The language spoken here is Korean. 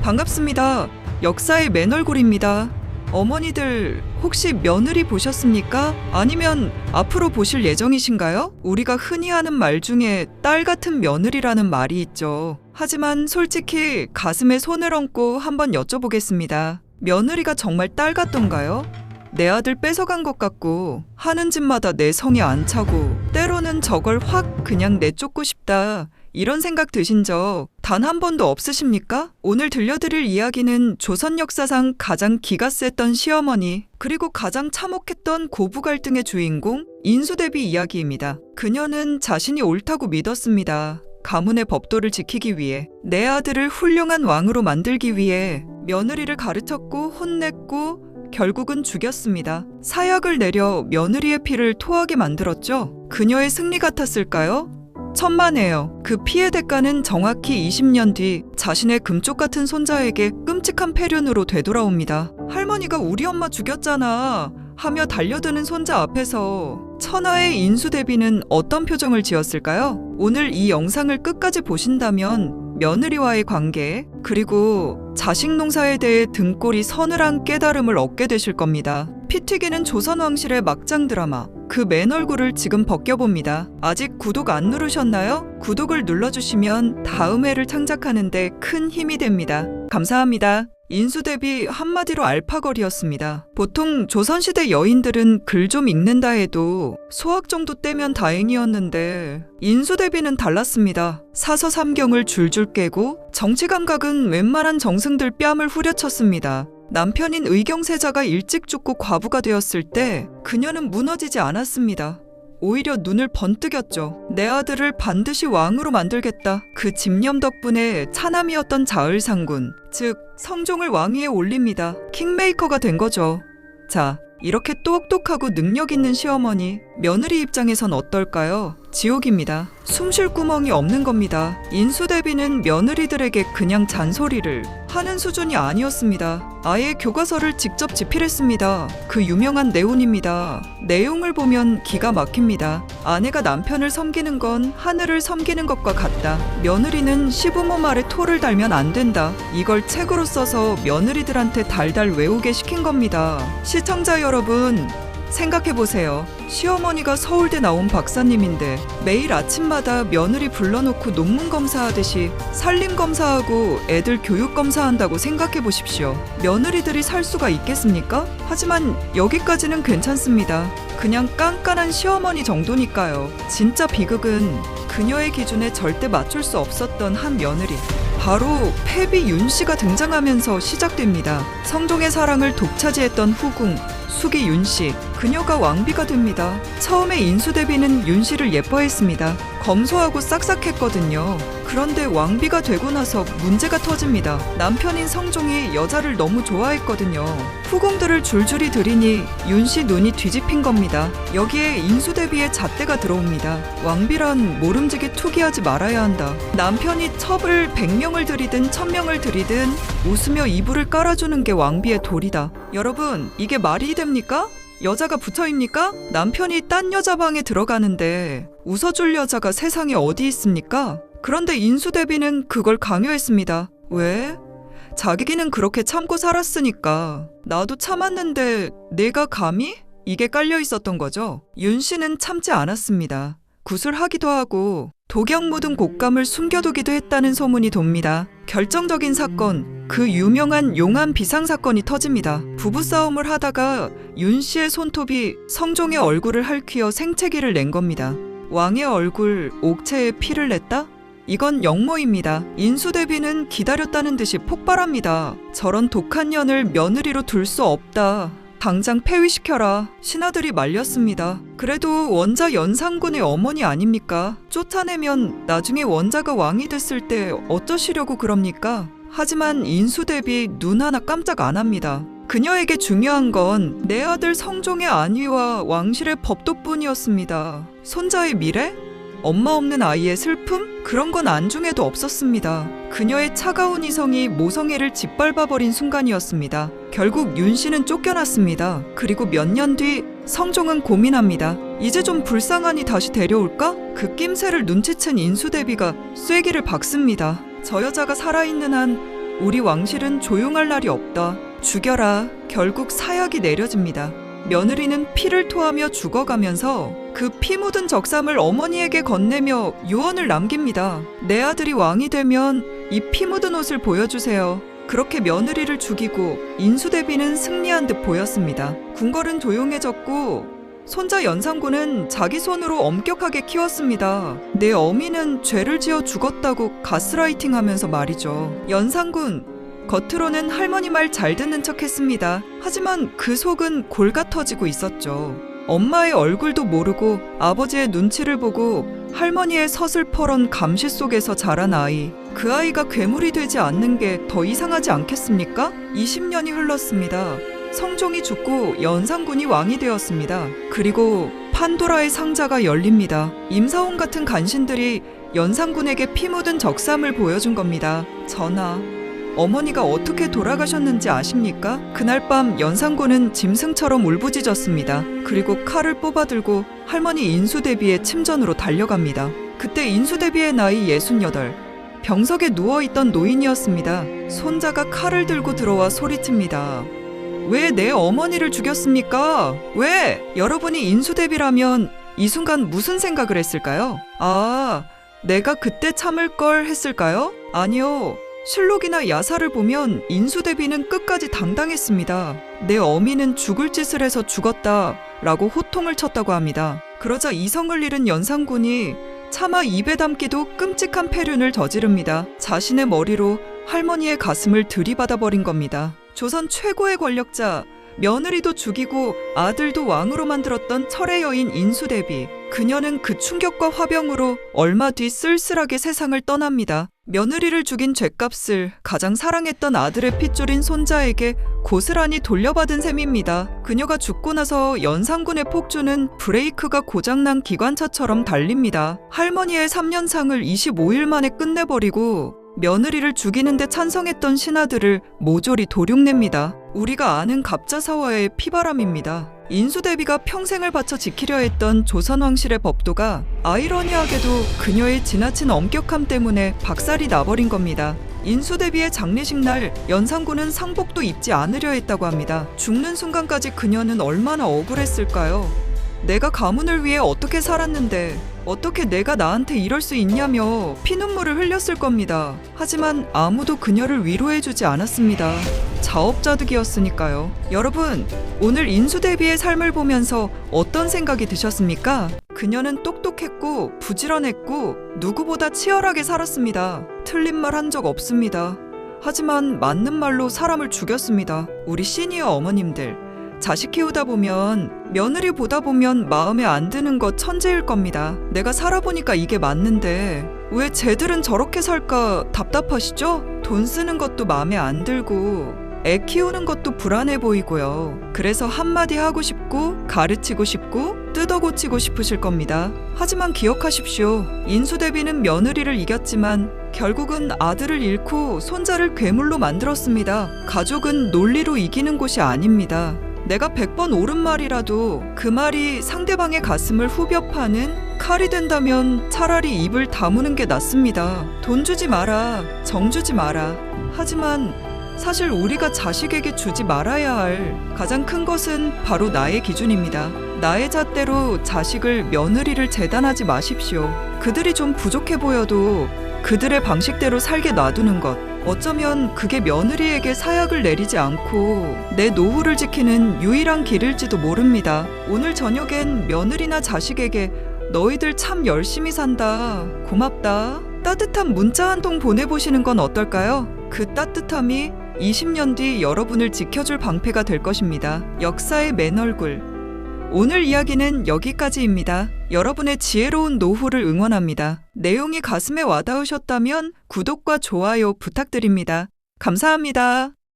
반갑습니다. 역사의 맨얼굴입니다. 어머니들 혹시 며느리 보셨습니까? 아니면 앞으로 보실 예정이신가요? 우리가 흔히 하는 말 중에 딸 같은 며느리라는 말이 있죠. 하지만 솔직히 가슴에 손을 얹고 한번 여쭤보겠습니다. 며느리가 정말 딸 같던가요? 내 아들 뺏어간 것 같고 하는 짓마다 내 성에 안 차고 때로는 저걸 확 그냥 내쫓고 싶다. 이런 생각 드신 적 단 한 번도 없으십니까? 오늘 들려드릴 이야기는 조선 역사상 가장 기가 셌던 시어머니 그리고 가장 참혹했던 고부 갈등의 주인공 인수대비 이야기입니다. 그녀는 자신이 옳다고 믿었습니다. 가문의 법도를 지키기 위해 내 아들을 훌륭한 왕으로 만들기 위해 며느리를 가르쳤고 혼냈고 결국은 죽였습니다. 사약을 내려 며느리의 피를 토하게 만들었죠. 그녀의 승리 같았을까요? 천만에요. 그 피해 대가는 정확히 20년 뒤 자신의 금쪽 같은 손자에게 끔찍한 폐륜으로 되돌아옵니다. 할머니가 우리 엄마 죽였잖아 하며 달려드는 손자 앞에서 천하의 인수대비는 어떤 표정을 지었을까요? 오늘 이 영상을 끝까지 보신다면 며느리와의 관계 그리고 자식 농사에 대해 등골이 서늘한 깨달음을 얻게 되실 겁니다. 피 튀기는 조선왕실의 막장 드라마 그 맨얼굴을 지금 벗겨봅니다. 아직 구독 안 누르셨나요? 구독을 눌러주시면 다음 회를 창작하는데 큰 힘이 됩니다. 감사합니다. 인수대비 한마디로 알파걸이었습니다. 보통 조선시대 여인들은 글 좀 읽는다 해도 소학 정도 떼면 다행이었는데 인수대비는 달랐습니다. 사서 삼경을 줄줄 깨고 정치 감각은 웬만한 정승들 뺨을 후려쳤습니다. 남편인 의경세자가 일찍 죽고 과부가 되었을 때 그녀는 무너지지 않았습니다. 오히려 눈을 번뜩였죠. 내 아들을 반드시 왕으로 만들겠다. 그 집념 덕분에 차남이었던 자을상군, 즉 성종을 왕위에 올립니다. 킹메이커가 된 거죠. 자, 이렇게 똑똑하고 능력 있는 시어머니, 며느리 입장에선 어떨까요? 지옥입니다. 숨 쉴 구멍이 없는 겁니다. 인수대비는 며느리들에게 그냥 잔소리를 하는 수준이 아니었습니다. 아예 교과서를 직접 집필했습니다. 그 유명한 내운입니다. 내용을 보면 기가 막힙니다. 아내가 남편을 섬기는 건 하늘을 섬기는 것과 같다. 며느리는 시부모 말에 토를 달면 안 된다. 이걸 책으로 써서 며느리들한테 달달 외우게 시킨 겁니다. 시청자 여러분, 생각해보세요. 시어머니가 서울대 나온 박사님인데 매일 아침마다 며느리 불러놓고 논문 검사하듯이 살림 검사하고 애들 교육 검사한다고 생각해보십시오. 며느리들이 살 수가 있겠습니까? 하지만 여기까지는 괜찮습니다. 그냥 깐깐한 시어머니 정도니까요. 진짜 비극은 그녀의 기준에 절대 맞출 수 없었던 한 며느리. 바로 패비 윤씨가 등장하면서 시작됩니다. 성종의 사랑을 독차지했던 후궁 숙이 윤씨, 그녀가 왕비가 됩니다. 처음에 인수대비는 윤씨를 예뻐했습니다. 검소하고 싹싹했거든요. 그런데 왕비가 되고 나서 문제가 터집니다. 남편인 성종이 여자를 너무 좋아했거든요. 후궁들을 줄줄이 들이니 윤씨 눈이 뒤집힌 겁니다. 여기에 인수대비의 잣대가 들어옵니다. 왕비란 모름지기 투기하지 말아야 한다. 남편이 첩을 100명을 들이든 1000명을 들이든 웃으며 이불을 깔아주는 게 왕비의 도리다. 여러분, 이게 말이 됩니까? 여자가 부처입니까? 남편이 딴 여자 방에 들어가는데 웃어줄 여자가 세상에 어디 있습니까? 그런데 인수대비는 그걸 강요했습니다. 왜? 자기는 그렇게 참고 살았으니까. 나도 참았는데 내가 감히? 이게 깔려 있었던 거죠. 윤씨는 참지 않았습니다. 구술하기도 하고 독약 묻은 곶감을 숨겨두기도 했다는 소문이 돕니다. 결정적인 사건, 그 유명한 용안 비상사건이 터집니다. 부부싸움을 하다가 윤씨의 손톱이 성종의 얼굴을 핥히어 생채기를 낸 겁니다. 왕의 얼굴, 옥체에 피를 냈다? 이건 역모입니다. 인수대비는 기다렸다는 듯이 폭발합니다. 저런 독한 년을 며느리로 둘 수 없다. 당장 폐위시켜라. 신하들이 말렸습니다. 그래도 원자 연산군의 어머니 아닙니까? 쫓아내면 나중에 원자가 왕이 됐을 때 어쩌시려고 그럽니까? 하지만 인수대비 눈 하나 깜짝 안 합니다. 그녀에게 중요한 건 내 아들 성종의 안위와 왕실의 법도뿐이었습니다. 손자의 미래? 엄마 없는 아이의 슬픔? 그런 건 안중에도 없었습니다. 그녀의 차가운 이성이 모성애를 짓밟아버린 순간이었습니다. 결국 윤씨는 쫓겨났습니다. 그리고 몇 년 뒤 성종은 고민합니다. 이제 좀 불쌍하니 다시 데려올까? 그 낌새를 눈치챈 인수대비가 쐐기를 박습니다. 저 여자가 살아있는 한 우리 왕실은 조용할 날이 없다. 죽여라. 결국 사약이 내려집니다. 며느리는 피를 토하며 죽어가면서 그 피 묻은 적삼을 어머니에게 건네며 유언을 남깁니다. 내 아들이 왕이 되면 이 피 묻은 옷을 보여주세요. 그렇게 며느리를 죽이고 인수대비는 승리한 듯 보였습니다. 궁궐은 조용해졌고 손자 연산군은 자기 손으로 엄격하게 키웠습니다. 내 어미는 죄를 지어 죽었다고 가스라이팅하면서 말이죠. 연산군, 겉으로는 할머니 말 잘 듣는 척 했습니다. 하지만 그 속은 골가 터지고 있었죠. 엄마의 얼굴도 모르고 아버지의 눈치를 보고 할머니의 서슬퍼런 감시 속에서 자란 아이. 그 아이가 괴물이 되지 않는 게 더 이상하지 않겠습니까? 20년이 흘렀습니다. 성종이 죽고 연산군이 왕이 되었습니다. 그리고 판도라의 상자가 열립니다. 임사원 같은 간신들이 연산군에게 피 묻은 적삼을 보여준 겁니다. 전하, 어머니가 어떻게 돌아가셨는지 아십니까? 그날 밤 연산군은 짐승처럼 울부짖었습니다. 그리고 칼을 뽑아들고 할머니 인수대비의 침전으로 달려갑니다. 그때 인수대비의 나이 68, 병석에 누워있던 노인이었습니다. 손자가 칼을 들고 들어와 소리칩니다. 왜 내 어머니를 죽였습니까? 왜? 여러분이 인수대비라면 이 순간 무슨 생각을 했을까요? 아, 내가 그때 참을 걸 했을까요? 아니요. 실록이나 야사를 보면 인수대비는 끝까지 당당했습니다. 내 어미는 죽을 짓을 해서 죽었다 라고 호통을 쳤다고 합니다. 그러자 이성을 잃은 연산군이 차마 입에 담기도 끔찍한 패륜을 저지릅니다. 자신의 머리로 할머니의 가슴을 들이받아 버린 겁니다. 조선 최고의 권력자, 며느리도 죽이고 아들도 왕으로 만들었던 철의 여인 인수대비. 그녀는 그 충격과 화병으로 얼마 뒤 쓸쓸하게 세상을 떠납니다. 며느리를 죽인 죗값을 가장 사랑했던 아들의 핏줄인 손자에게 고스란히 돌려받은 셈입니다. 그녀가 죽고 나서 연산군의 폭주는 브레이크가 고장난 기관차처럼 달립니다. 할머니의 3년상을 25일 만에 끝내버리고 며느리를 죽이는데 찬성했던 신하들을 모조리 도륙냅니다. 우리가 아는 갑자사와의 피바람입니다. 인수대비가 평생을 바쳐 지키려 했던 조선왕실의 법도가 아이러니하게도 그녀의 지나친 엄격함 때문에 박살이 나버린 겁니다. 인수대비의 장례식 날 연산군은 상복도 입지 않으려 했다고 합니다. 죽는 순간까지 그녀는 얼마나 억울했을까요? 내가 가문을 위해 어떻게 살았는데 어떻게 내가 나한테 이럴 수 있냐며 피눈물을 흘렸을 겁니다. 하지만 아무도 그녀를 위로해주지 않았습니다. 자업자득이었으니까요. 여러분, 오늘 인수대비의 삶을 보면서 어떤 생각이 드셨습니까? 그녀는 똑똑했고 부지런했고 누구보다 치열하게 살았습니다. 틀린 말 한 적 없습니다. 하지만 맞는 말로 사람을 죽였습니다. 우리 시니어 어머님들, 자식 키우다 보면 며느리 보다 보면 마음에 안 드는 것 천재일 겁니다. 내가 살아보니까 이게 맞는데 왜 쟤들은 저렇게 살까 답답하시죠? 돈 쓰는 것도 마음에 안 들고 애 키우는 것도 불안해 보이고요. 그래서 한마디 하고 싶고 가르치고 싶고 뜯어고치고 싶으실 겁니다. 하지만 기억하십시오. 인수대비는 며느리를 이겼지만 결국은 아들을 잃고 손자를 괴물로 만들었습니다. 가족은 논리로 이기는 곳이 아닙니다. 내가 100번 옳은 말이라도 그 말이 상대방의 가슴을 후벼 파는 칼이 된다면 차라리 입을 다무는 게 낫습니다. 돈 주지 마라, 정 주지 마라. 하지만 사실 우리가 자식에게 주지 말아야 할 가장 큰 것은 바로 나의 기준입니다. 나의 잣대로 자식을, 며느리를 재단하지 마십시오. 그들이 좀 부족해 보여도 그들의 방식대로 살게 놔두는 것, 어쩌면 그게 며느리에게 사약을 내리지 않고 내 노후를 지키는 유일한 길일지도 모릅니다. 오늘 저녁엔 며느리나 자식에게 너희들 참 열심히 산다, 고맙다, 따뜻한 문자 한 통 보내보시는 건 어떨까요? 그 따뜻함이 20년 뒤 여러분을 지켜줄 방패가 될 것입니다. 역사의 맨얼굴. 오늘 이야기는 여기까지입니다. 여러분의 지혜로운 노후를 응원합니다. 내용이 가슴에 와닿으셨다면 구독과 좋아요 부탁드립니다. 감사합니다.